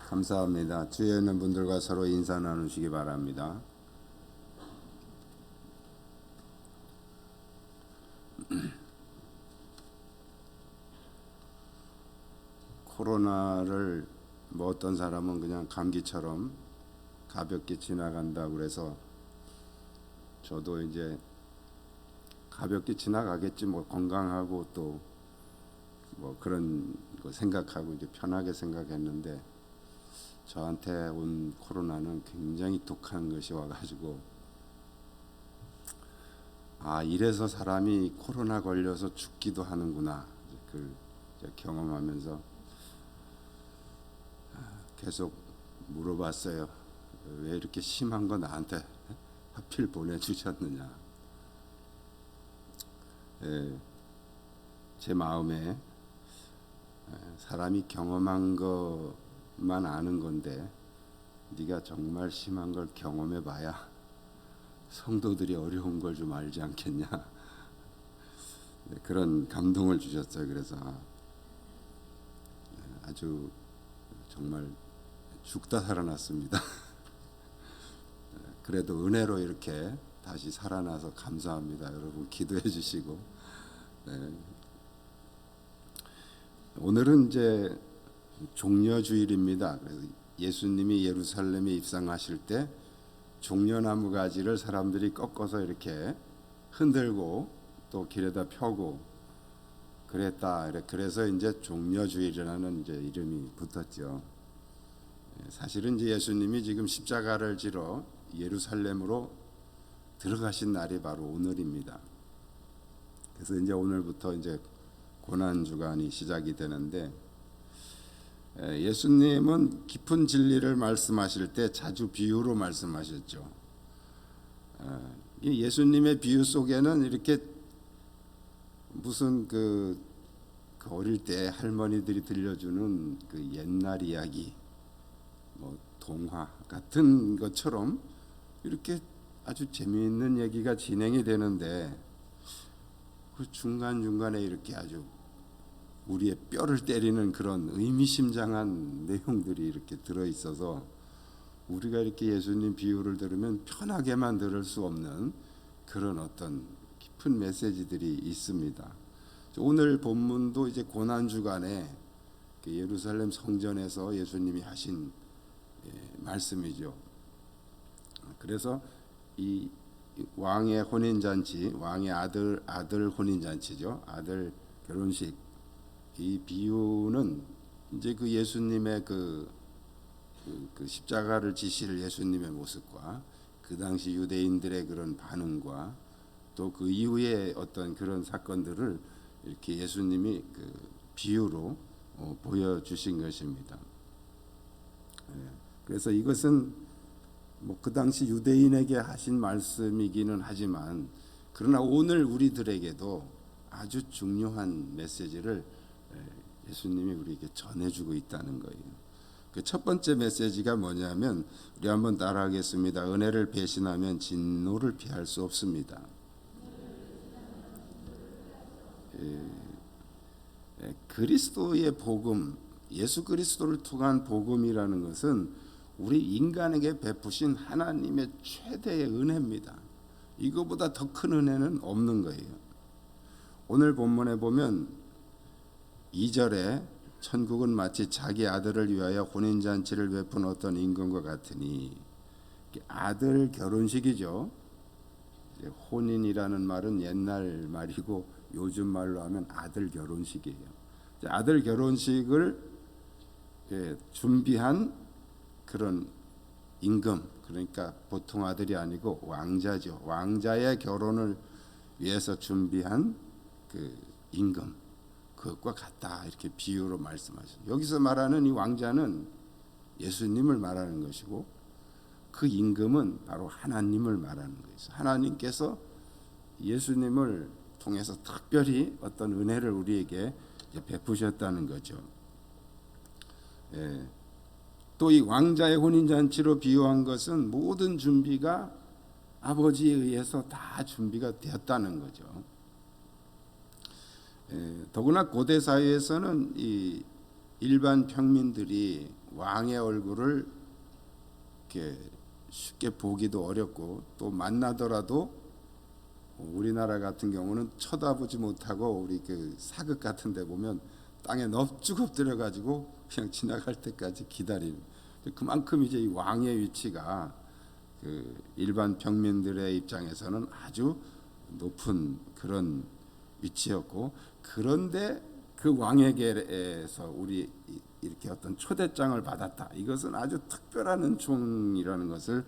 감사합니다. 주위에 있는 분들과 서로 인사 나누시기 바랍니다. 코로나를 어떤 사람은 그냥 감기처럼 가볍게 지나간다고 그래서 저도 이제 가볍게 지나가겠지, 건강하고 또 그런 거 생각하고 이제 편하게 생각했는데, 저한테 온 코로나는 굉장히 독한 것이 와가지고, 이래서 사람이 코로나 걸려서 죽기도 하는구나, 그걸 경험하면서 계속 물어봤어요. 왜 이렇게 심한 거 나한테 하필 보내주셨느냐. 제 마음에 사람이 경험한 것만 아는 건데, 네가 정말 심한 걸 경험해 봐야 성도들이 어려운 걸 좀 알지 않겠냐. 그런 감동을 주셨어요. 그래서 아주 정말 죽다 살아났습니다. 그래도 은혜로 이렇게 다시 살아나서 감사합니다. 여러분 기도해 주시고. 오늘은 이제 종려주일입니다. 그래서 예수님이 예루살렘에 입성하실 때 종려나무 가지를 사람들이 꺾어서 이렇게 흔들고 또 길에다 펴고 그랬다. 그래서 이제 종려주일이라는 이제 이름이 붙었죠. 사실은 이제 예수님이 지금 십자가를 지러 예루살렘으로 들어가신 날이 바로 오늘입니다. 그래서 이제 오늘부터 이제 고난 주간이 시작이 되는데, 예수님은 깊은 진리를 말씀하실 때 자주 비유로 말씀하셨죠. 예수님의 비유 속에는 이렇게 무슨 그 어릴 때 할머니들이 들려주는 그 옛날 이야기, 동화 같은 것처럼 이렇게 아주 재미있는 얘기가 진행이 되는데, 그 중간중간에 이렇게 아주 우리의 뼈를 때리는 그런 의미심장한 내용들이 이렇게 들어있어서 우리가 이렇게 예수님 비유를 들으면 편하게만 들을 수 없는 그런 어떤 깊은 메시지들이 있습니다. 오늘 본문도 이제 고난주간에 예루살렘 성전에서 예수님이 하신 말씀이죠. 그래서 이 왕의 혼인잔치, 왕의 아들 혼인잔치죠. 아들 결혼식, 이 비유는 이제 그 예수님의 그 십자가를 지실 예수님의 모습과 그 당시 유대인들의 그런 반응과 또 그 이후에 어떤 그런 사건들을 이렇게 예수님이 그 비유로 보여주신 것입니다. 그래서 이것은 그 당시 유대인에게 하신 말씀이기는 하지만, 그러나 오늘 우리들에게도 아주 중요한 메시지를 예수님이 우리에게 전해주고 있다는 거예요. 그 첫 번째 메시지가 뭐냐면, 우리 한번 따라하겠습니다. 은혜를 배신하면 진노를 피할 수 없습니다. 그리스도의 복음, 예수 그리스도를 통한 복음이라는 것은 우리 인간에게 베푸신 하나님의 최대의 은혜입니다. 이거보다 더 큰 은혜는 없는 거예요. 오늘 본문에 보면 2절에 천국은 마치 자기 아들을 위하여 혼인잔치를 베푼 어떤 임금과 같으니, 아들 결혼식이죠. 혼인이라는 말은 옛날 말이고 요즘 말로 하면 아들 결혼식이에요. 아들 결혼식을 준비한 그런 임금, 그러니까 보통 아들이 아니고 왕자죠. 왕자의 결혼을 위해서 준비한 그 임금, 그것과 같다, 이렇게 비유로 말씀하셨어요. 여기서 말하는 이 왕자는 예수님을 말하는 것이고, 그 임금은 바로 하나님을 말하는 것이죠. 하나님께서 예수님을 통해서 특별히 어떤 은혜를 우리에게 베푸셨다는 거죠. 또 이 왕자의 혼인잔치로 비유한 것은 모든 준비가 아버지에 의해서 다 준비가 되었다는 거죠. 더구나 고대 사회에서는 이 일반 평민들이 왕의 얼굴을 이렇게 쉽게 보기도 어렵고 또 만나더라도 우리나라 같은 경우는 쳐다보지 못하고 우리 그 사극 같은 데 보면 땅에 넙죽 엎드려 가지고 그냥 지나갈 때까지 기다리는, 그만큼 이제 이 왕의 위치가 그 일반 평민들의 입장에서는 아주 높은 그런 위치였고, 그런데 그 왕에게서 우리 이렇게 어떤 초대장을 받았다. 이것은 아주 특별한 은총이라는 것을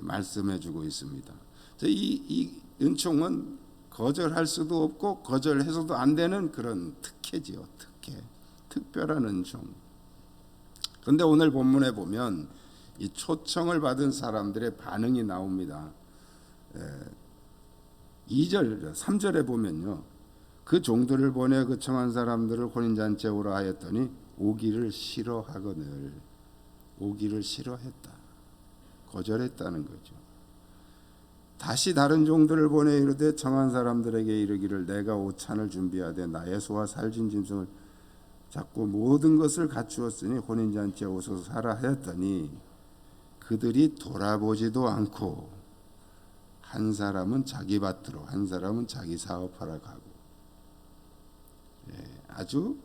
말씀해주고 있습니다. 이 은총은 거절할 수도 없고 거절해서도 안 되는 그런 특혜지요. 특별한 은총. 그런데 오늘 본문에 보면 이 초청을 받은 사람들의 반응이 나옵니다. 2절, 3절에 보면요, 그 종들을 보내 그 청한 사람들을 혼인잔치에 오라 하였더니 오기를 싫어하거늘, 오기를 싫어했다, 거절했다는 거죠. 다시 다른 종들을 보내 이르되 청한 사람들에게 이르기를 내가 오찬을 준비하되 나의 소와 살진 짐승을 잡고 모든 것을 갖추었으니 혼인잔치에 오소서 하라 하였더니 그들이 돌아보지도 않고 한 사람은 자기 밭으로 한 사람은 자기 사업하러 가고, 아주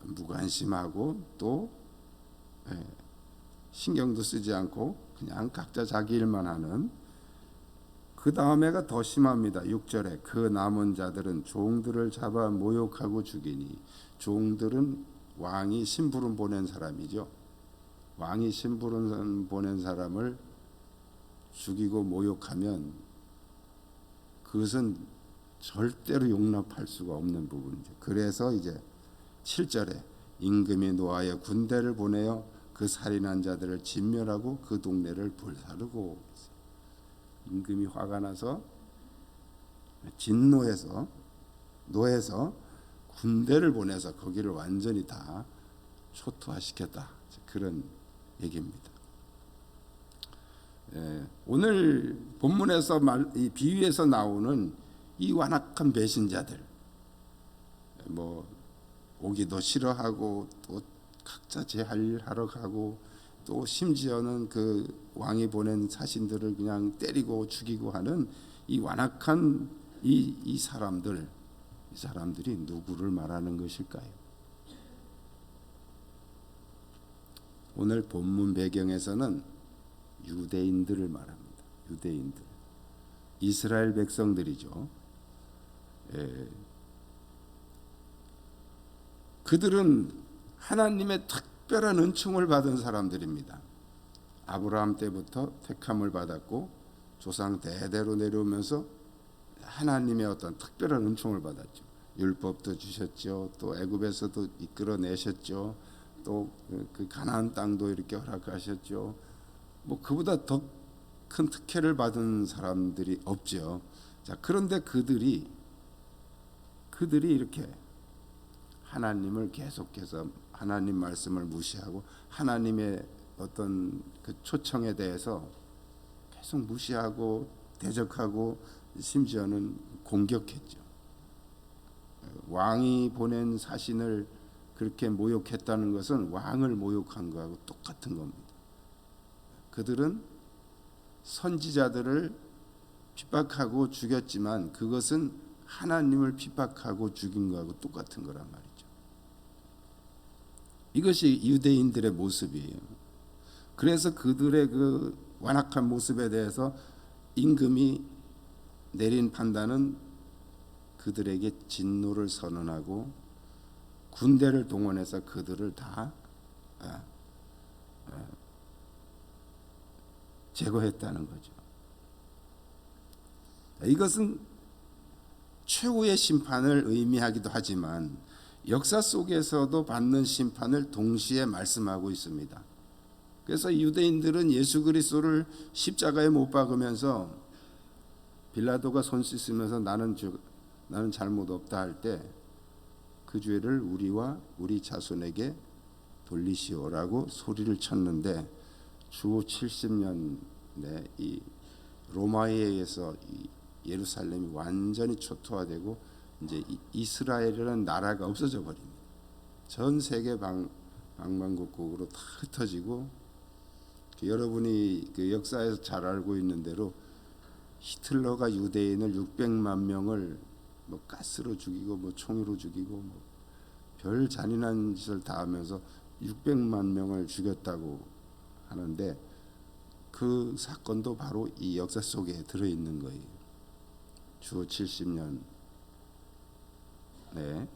무관심하고 또 신경도 쓰지 않고 그냥 각자 자기 일만 하는. 그 다음에가 더 심합니다. 6절에 그 남은 자들은 종들을 잡아 모욕하고 죽이니, 종들은 왕이 심부름 보낸 사람이죠. 왕이 심부름 보낸 사람을 죽이고 모욕하면 그것은 절대로 용납할 수가 없는 부분이죠. 그래서 이제 7절에 임금이 노하여 군대를 보내어 그 살인한 자들을 진멸하고 그 동네를 불사르고, 임금이 화가 나서 진노해서 노해서 군대를 보내서 거기를 완전히 다 초토화시켰다, 그런 얘기입니다. 오늘 본문에서 이 비유에서 나오는 이 완악한 배신자들, 뭐 오기도 싫어하고 또 각자 제 할 일 하러 가고 또 심지어는 그 왕이 보낸 사신들을 그냥 때리고 죽이고 하는 이 완악한 이 사람들이 누구를 말하는 것일까요? 오늘 본문 배경에서는 유대인들을 말합니다. 유대인들, 이스라엘 백성들이죠. 그들은 하나님의 특별한 은총을 받은 사람들입니다. 아브라함 때부터 택함을 받았고 조상 대대로 내려오면서 하나님의 어떤 특별한 은총을 받았죠. 율법도 주셨죠. 또 애굽에서도 이끌어내셨죠. 또 그 가나안 땅도 이렇게 허락하셨죠. 뭐 그보다 더 큰 특혜를 받은 사람들이 없죠. 자, 그런데 그들이 이렇게 하나님을 계속해서 하나님 말씀을 무시하고 하나님의 어떤 그 초청에 대해서 계속 무시하고 대적하고 심지어는 공격했죠. 왕이 보낸 사신을 그렇게 모욕했다는 것은 왕을 모욕한 거하고 똑같은 겁니다. 그들은 선지자들을 핍박하고 죽였지만 그것은 하나님을 핍박하고 죽인 거하고 똑같은 거란 말이죠. 이것이 유대인들의 모습이에요. 그래서 그들의 그 완악한 모습에 대해서 임금이 내린 판단은 그들에게 진노를 선언하고 군대를 동원해서 그들을 다 제거했다는 거죠. 이것은 최후의 심판을 의미하기도 하지만 역사 속에서도 받는 심판을 동시에 말씀하고 있습니다. 그래서 유대인들은 예수 그리스도를 십자가에 못 박으면서 빌라도가 손 씻으면서 나는 잘못 없다 할 때 그 죄를 우리와 우리 자손에게 돌리시오라고 소리를 쳤는데 주 70년에 이 로마에 의해서 이 예루살렘이 완전히 초토화되고 이제 이스라엘이라는 나라가 없어져 버립니다. 전 세계 방방곡곡으로 다 흩어지고, 여러분이 그 역사에서 잘 알고 있는 대로 히틀러가 유대인을 600만 명을 뭐 가스로 죽이고 뭐 총으로 죽이고 뭐 별 잔인한 짓을 다 하면서 600만 명을 죽였다고 하는데, 그 사건도 바로 이 역사 속에 들어있는 거예요. 주 70년 네,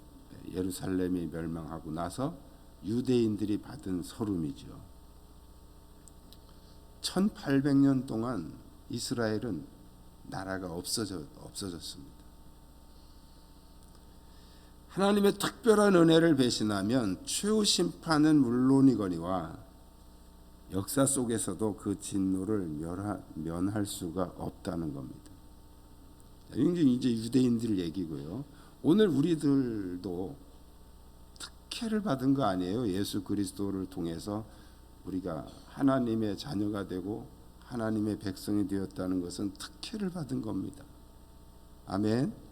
예루살렘이 멸망하고 나서 유대인들이 받은 서름이죠. 1800년 동안 이스라엘은 나라가 없어졌습니다. 하나님의 특별한 은혜를 배신하면 최후 심판은 물론이거니와 역사 속에서도 그 진노를 면할 수가 없다는 겁니다. 이제 유대인들 얘기고요. 오늘 우리들도 특혜를 받은 거 아니에요. 예수 그리스도를 통해서 우리가 하나님의 자녀가 되고 하나님의 백성이 되었다는 것은 특혜를 받은 겁니다. 아멘.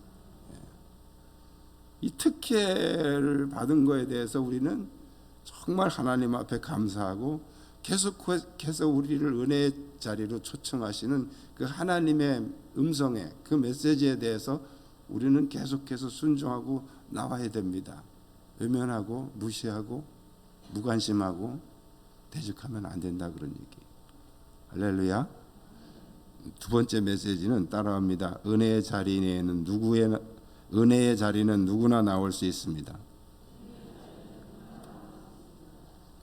이 특혜를 받은 거에 대해서 우리는 정말 하나님 앞에 감사하고, 계속해서 우리를 은혜의 자리로 초청하시는 그 하나님의 음성에, 그 메시지에 대해서 우리는 계속해서 순종하고 나와야 됩니다. 외면하고 무시하고 무관심하고 대적하면 안 된다, 그런 얘기. 할렐루야. 두 번째 메시지는 따라합니다. 은혜의 자리는 누구나 나올 수 있습니다.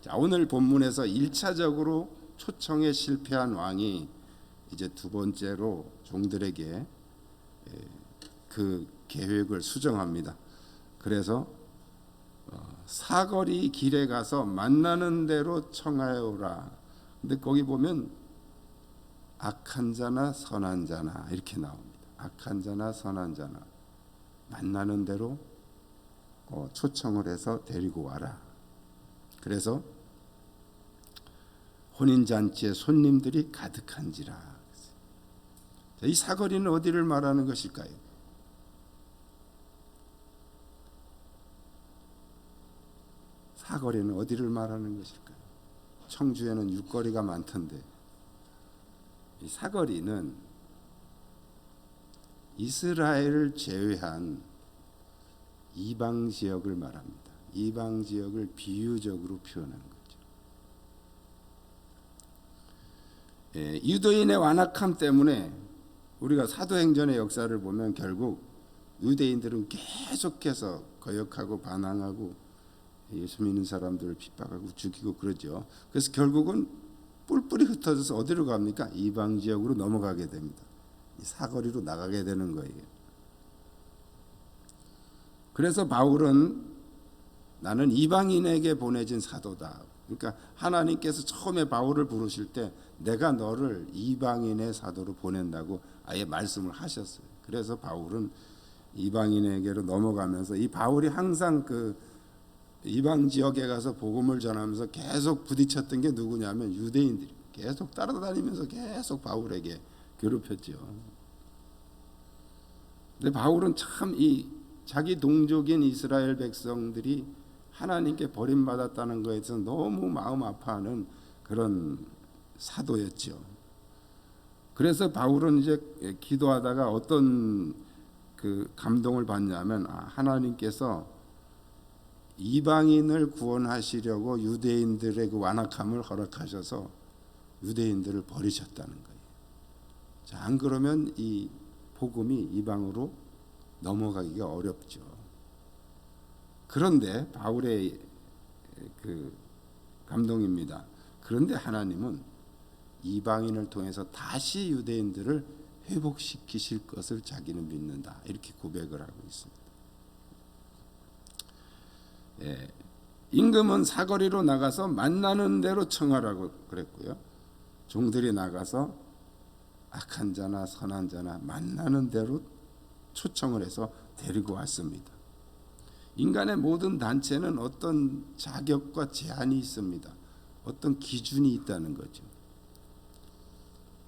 자, 오늘 본문에서 1차적으로 초청에 실패한 왕이 이제 두 번째로 종들에게 그 계획을 수정합니다. 그래서 사거리 길에 가서 만나는 대로 청하여오라. 근데 거기 보면 악한 자나 선한 자나 이렇게 나옵니다. 악한 자나 선한 자나 만나는 대로 초청을 해서 데리고 와라. 그래서 혼인잔치에 손님들이 가득한지라. 이 사거리는 어디를 말하는 것일까요? 사거리는 어디를 말하는 것일까요? 청주에는 육거리가 많던데, 이 사거리는 이스라엘을 제외한 이방 지역을 말합니다. 이방 지역을 비유적으로 표현하는 거죠. 유대인의 완악함 때문에 우리가 사도행전의 역사를 보면 결국 유대인들은 계속해서 거역하고 반항하고 예수 믿는 사람들을 핍박하고 죽이고 그러죠. 그래서 결국은 뿔뿔이 흩어져서 어디로 갑니까? 이방 지역으로 넘어가게 됩니다. 사거리로 나가게 되는 거예요. 그래서 바울은 나는 이방인에게 보내진 사도다. 그러니까 하나님께서 처음에 바울을 부르실 때 내가 너를 이방인의 사도로 보낸다고 아예 말씀을 하셨어요. 그래서 바울은 이방인에게로 넘어가면서, 이 바울이 항상 그 이방 지역에 가서 복음을 전하면서 계속 부딪혔던 게 누구냐면 유대인들이 계속 따라다니면서 계속 바울에게 괴롭혔죠. 근데 바울은 참 이 자기 동족인 이스라엘 백성들이 하나님께 버림받았다는 것에 대해서 너무 마음 아파하는 그런 사도였죠. 그래서 바울은 이제 기도하다가 어떤 그 감동을 받냐면, 하나님께서 이방인을 구원하시려고 유대인들의 그 완악함을 허락하셔서 유대인들을 버리셨다는 거예요. 자, 안 그러면 이 복음이 이방으로 넘어가기가 어렵죠. 그런데 바울의 그 감동입니다. 그런데 하나님은 이방인을 통해서 다시 유대인들을 회복시키실 것을 자기는 믿는다. 이렇게 고백을 하고 있습니다. 임금은 사거리로 나가서 만나는 대로 청하라고 그랬고요. 종들이 나가서 악한 자나 선한 자나 만나는 대로 초청을 해서 데리고 왔습니다. 인간의 모든 단체는 어떤 자격과 제한이 있습니다. 어떤 기준이 있다는 거죠.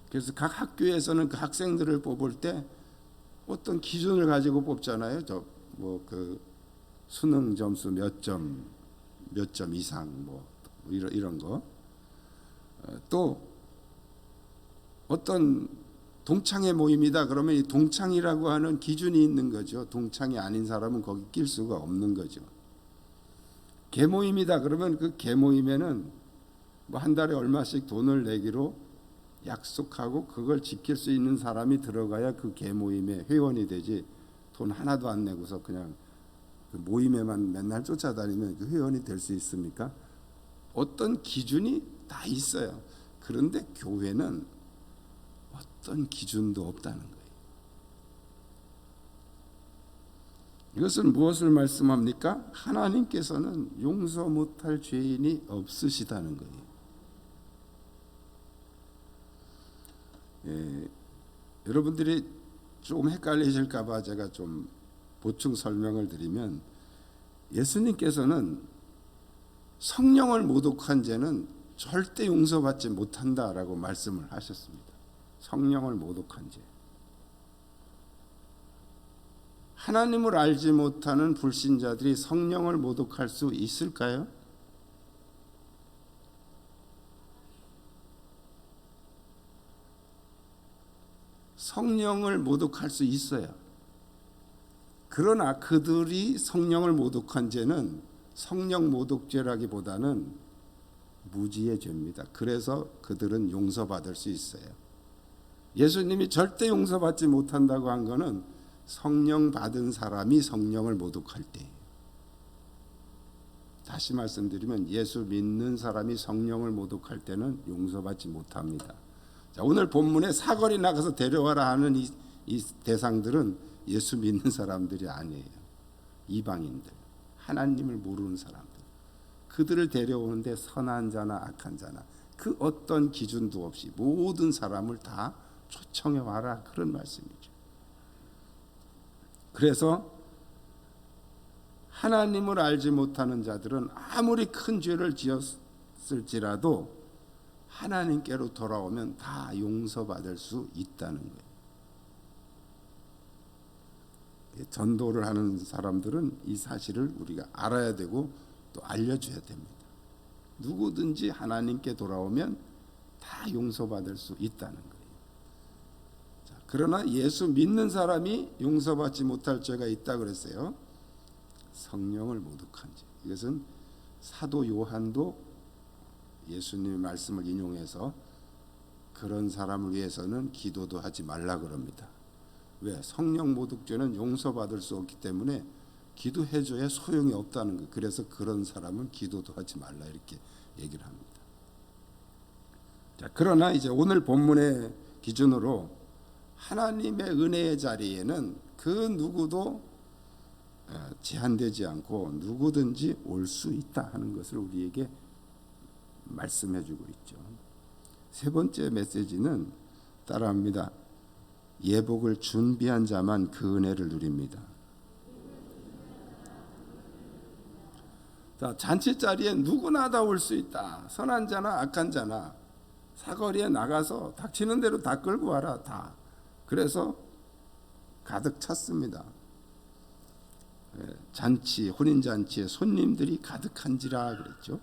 그래서 각 학교에서는 그 학생들을 뽑을 때 어떤 기준을 가지고 뽑잖아요. 그 수능 점수 몇 점, 몇 점 이상 뭐 이런 거. 또 어떤 동창회 모임이다 그러면 이 동창이라고 하는 기준이 있는 거죠. 동창이 아닌 사람은 거기 낄 수가 없는 거죠. 계모임이다 그러면 그 계모임에는 뭐 한 달에 얼마씩 돈을 내기로 약속하고 그걸 지킬 수 있는 사람이 들어가야 그 계모임의 회원이 되지, 돈 하나도 안 내고서 그냥 그 모임에만 맨날 쫓아다니면 그 회원이 될 수 있습니까? 어떤 기준이 다 있어요. 그런데 교회는 어떤 기준도 없다는 거예요. 이것은 무엇을 말씀합니까? 하나님께서는 용서 못할 죄인이 없으시다는 거예요. 여러분들이 좀 헷갈리실까 봐 제가 좀 보충 설명을 드리면, 예수님께서는 성령을 모독한 죄는 절대 용서받지 못한다라고 말씀을 하셨습니다. 성령을 모독한 죄. 하나님을 알지 못하는 불신자들이 성령을 모독할 수 있을까요? 성령을 모독할 수 있어요. 그러나 그들이 성령을 모독한 죄는 성령 모독죄라기보다는 무지의 죄입니다. 그래서 그들은 용서받을 수 있어요. 예수님이 절대 용서받지 못한다고 한 것은 성령 받은 사람이 성령을 모독할 때예요. 다시 말씀드리면 예수 믿는 사람이 성령을 모독할 때는 용서받지 못합니다. 자, 오늘 본문에 사거리 나가서 데려와라 하는 이 대상들은 예수 믿는 사람들이 아니에요. 이방인들, 하나님을 모르는 사람들. 그들을 데려오는데 선한 자나 악한 자나 그 어떤 기준도 없이 모든 사람을 다 초청해 와라, 그런 말씀이죠. 그래서 하나님을 알지 못하는 자들은 아무리 큰 죄를 지었을지라도 하나님께로 돌아오면 다 용서받을 수 있다는 거예요. 전도를 하는 사람들은 이 사실을 우리가 알아야 되고 또 알려줘야 됩니다. 누구든지 하나님께 돌아오면 다 용서받을 수 있다는 거예요. 자, 그러나 예수 믿는 사람이 용서받지 못할 죄가 있다 그랬어요. 성령을 모독한 죄. 이것은 사도 요한도 예수님의 말씀을 인용해서 그런 사람을 위해서는 기도도 하지 말라 그럽니다. 왜? 성령 모독죄는 용서받을 수 없기 때문에 기도해줘야 소용이 없다는 거예요. 그래서 그런 사람은 기도도 하지 말라 이렇게 얘기를 합니다. 자, 그러나 이제 오늘 본문의 기준으로 하나님의 은혜의 자리에는 그 누구도 제한되지 않고 누구든지 올 수 있다 하는 것을 우리에게 말씀해주고 있죠. 세 번째 메시지는 따라합니다. 예복을 준비한 자만 그 은혜를 누립니다. 자, 잔치 자리에 누구나 다 올 수 있다. 선한 자나 악한 자나 사거리에 나가서 닥치는 대로 다 끌고 와라. 다. 그래서 가득 찼습니다. 잔치, 혼인 잔치에 손님들이 가득한지라 그랬죠.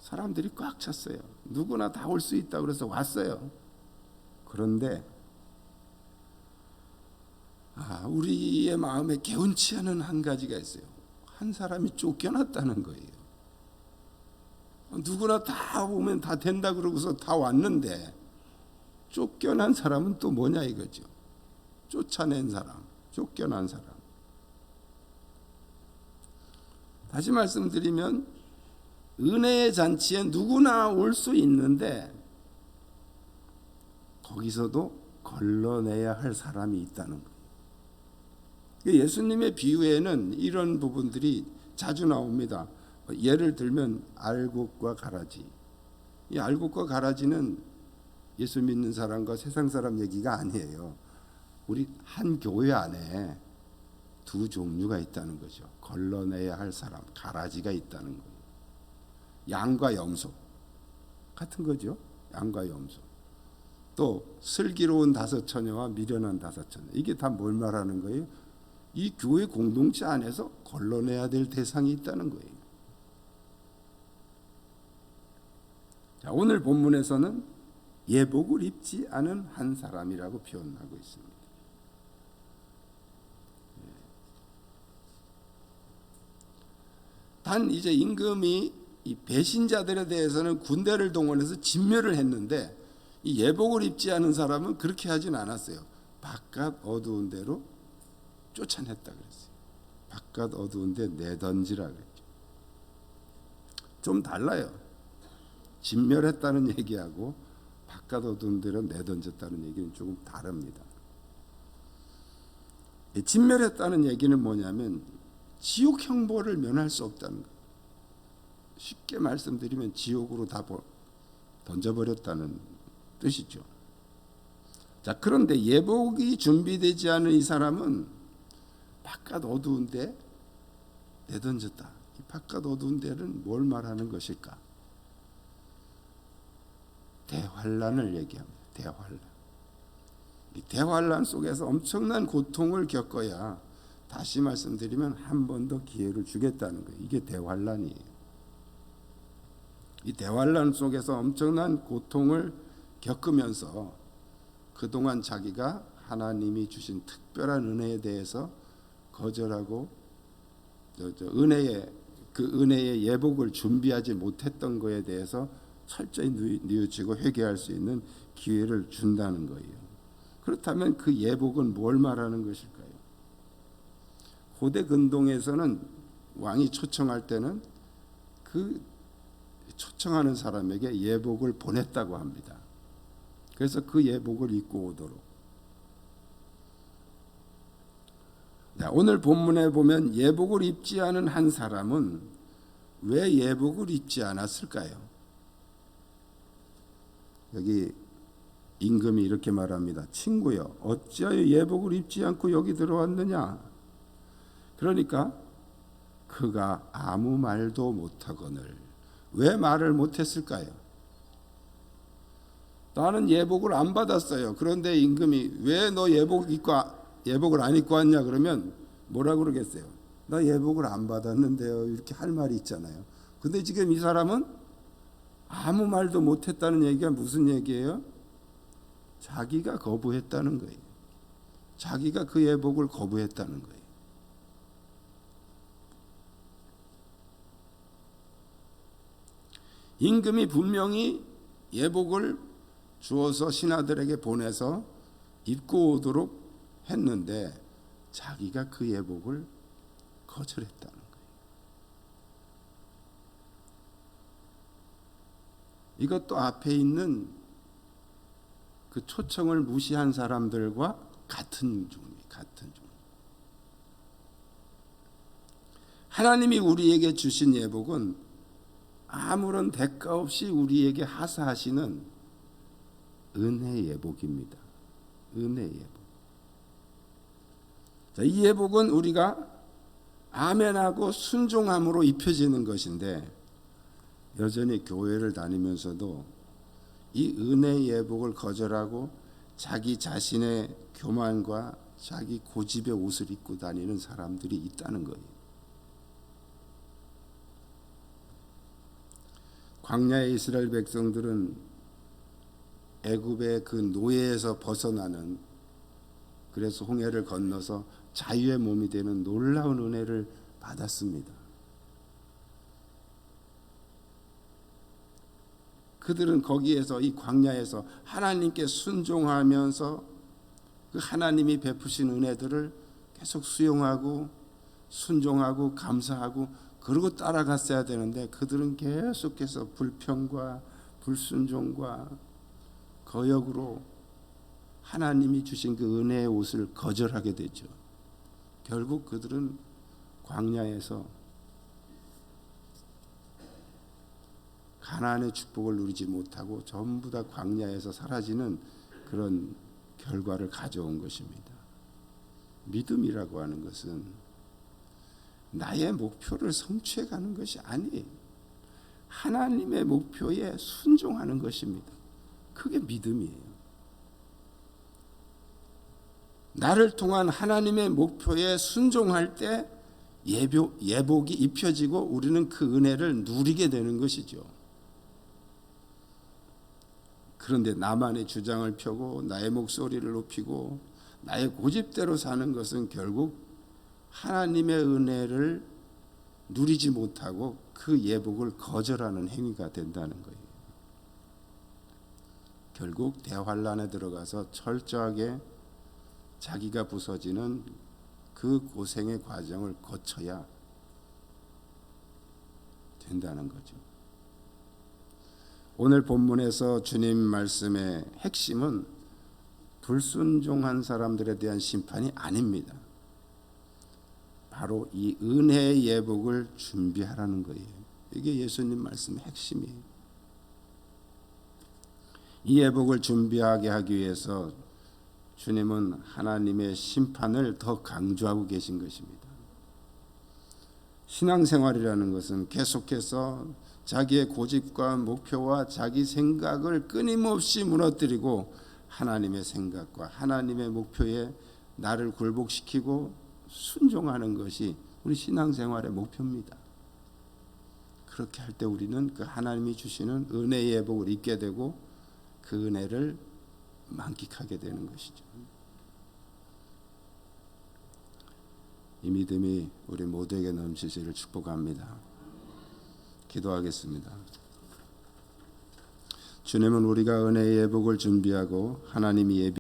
사람들이 꽉 찼어요. 누구나 다 올 수 있다 그래서 왔어요. 그런데 우리의 마음에 개운치 않은 한 가지가 있어요. 한 사람이 쫓겨났다는 거예요. 누구나 다 오면 다 된다 그러고서 다 왔는데 쫓겨난 사람은 또 뭐냐 이거죠. 쫓아낸 사람, 쫓겨난 사람. 다시 말씀드리면 은혜의 잔치에 누구나 올 수 있는데 거기서도 걸러내야 할 사람이 있다는 거예요. 예수님의 비유에는 이런 부분들이 자주 나옵니다. 예를 들면 알곡과 가라지. 이 알곡과 가라지는 예수 믿는 사람과 세상 사람 얘기가 아니에요. 우리 한 교회 안에 두 종류가 있다는 거죠. 걸러내야 할 사람, 가라지가 있다는 거예요. 양과 염소 같은 거죠. 양과 염소. 또 슬기로운 다섯 처녀와 미련한 다섯 처녀. 이게 다 뭘 말하는 거예요? 이 교회 공동체 안에서 걸러내야 될 대상이 있다는 거예요. 자, 오늘 본문에서는 예복을 입지 않은 한 사람이라고 표현하고 있습니다. 단 이제 임금이 이 배신자들에 대해서는 군대를 동원해서 진멸을 했는데 이 예복을 입지 않은 사람은 그렇게 하진 않았어요. 바깥 어두운 데로 쫓아냈다 그랬어요. 바깥 어두운 데 내던지라 그랬죠. 좀 달라요. 진멸했다는 얘기하고 바깥 어두운 데로 내던졌다는 얘기는 조금 다릅니다. 진멸했다는 얘기는 뭐냐면 지옥 형벌을 면할 수 없다는 거예요. 쉽게 말씀드리면 지옥으로 다 던져버렸다는 뜻이죠. 자, 그런데 예복이 준비되지 않은 이 사람은 바깥 어두운 데 내던졌다. 이 바깥 어두운 데는 뭘 말하는 것일까? 대환란을 얘기합니다. 대환란. 이 대환란 속에서 엄청난 고통을 겪어야, 다시 말씀드리면 한 번 더 기회를 주겠다는 거예요. 이게 대환란이에요. 이 대환란 속에서 엄청난 고통을 겪으면서 그동안 자기가 하나님이 주신 특별한 은혜에 대해서 거절하고 은혜의 예복을 준비하지 못했던 것에 대해서 철저히 뉘우치고 회개할 수 있는 기회를 준다는 거예요. 그렇다면 그 예복은 뭘 말하는 것일까요? 고대 근동에서는 왕이 초청할 때는 그 초청하는 사람에게 예복을 보냈다고 합니다. 그래서 그 예복을 입고 오도록. 오늘 본문에 보면 예복을 입지 않은 한 사람은 왜 예복을 입지 않았을까요? 여기 임금이 이렇게 말합니다. 친구여, 어찌하여 예복을 입지 않고 여기 들어왔느냐? 그러니까 그가 아무 말도 못하거늘. 왜 말을 못했을까요? 나는 예복을 안 받았어요. 그런데 임금이 왜 너 예복을 안 입고 왔냐 그러면 뭐라고 그러겠어요? 나 예복을 안 받았는데요. 이렇게 할 말이 있잖아요. 근데 지금 이 사람은 아무 말도 못했다는 얘기가 무슨 얘기예요? 자기가 거부했다는 거예요. 자기가 그 예복을 거부했다는 거예요. 임금이 분명히 예복을 주어서 신하들에게 보내서 입고 오도록 했는데 자기가 그 예복을 거절했다는 거예요. 이것도 앞에 있는 그 초청을 무시한 사람들과 같은 종류예요. 같은 종류. 하나님이 우리에게 주신 예복은 아무런 대가 없이 우리에게 하사하시는 은혜 예복입니다. 은혜 예복. 자, 이 예복은 우리가 아멘하고 순종함으로 입혀지는 것인데 여전히 교회를 다니면서도 이 은혜 예복을 거절하고 자기 자신의 교만과 자기 고집의 옷을 입고 다니는 사람들이 있다는 거예요. 광야의 이스라엘 백성들은 애굽의 그 노예에서 벗어나는, 그래서 홍해를 건너서 자유의 몸이 되는 놀라운 은혜를 받았습니다. 그들은 거기에서, 이 광야에서 하나님께 순종하면서 그 하나님이 베푸신 은혜들을 계속 수용하고 순종하고 감사하고 그러고 따라갔어야 되는데 그들은 계속해서 불평과 불순종과 거역으로 하나님이 주신 그 은혜의 옷을 거절하게 되죠. 결국 그들은 광야에서 가나안의 축복을 누리지 못하고 전부 다 광야에서 사라지는 그런 결과를 가져온 것입니다. 믿음이라고 하는 것은 나의 목표를 성취해 가는 것이 아니에요. 하나님의 목표에 순종하는 것입니다. 그게 믿음이에요. 나를 통한 하나님의 목표에 순종할 때 예복이 입혀지고 우리는 그 은혜를 누리게 되는 것이죠. 그런데 나만의 주장을 펴고 나의 목소리를 높이고 나의 고집대로 사는 것은 결국 하나님의 은혜를 누리지 못하고 그 예복을 거절하는 행위가 된다는 거예요. 결국 대환란에 들어가서 철저하게 자기가 부서지는 그 고생의 과정을 거쳐야 된다는 거죠. 오늘 본문에서 주님 말씀의 핵심은 불순종한 사람들에 대한 심판이 아닙니다. 바로 이 은혜의 예복을 준비하라는 거예요. 이게 예수님 말씀의 핵심이에요. 이 예복을 준비하게 하기 위해서 주님은 하나님의 심판을 더 강조하고 계신 것입니다. 신앙생활이라는 것은 계속해서 자기의 고집과 목표와 자기 생각을 끊임없이 무너뜨리고 하나님의 생각과 하나님의 목표에 나를 굴복시키고 순종하는 것이 우리 신앙생활의 목표입니다. 그렇게 할 때 우리는 그 하나님이 주시는 은혜의 예복을 입게 되고 그 은혜를 만끽하게 되는 것이죠. 이 믿음이 우리 모두에게 넘치기를 축복합니다. 기도하겠습니다. 주님은 우리가 은혜의 예복을 준비하고 하나님이 예비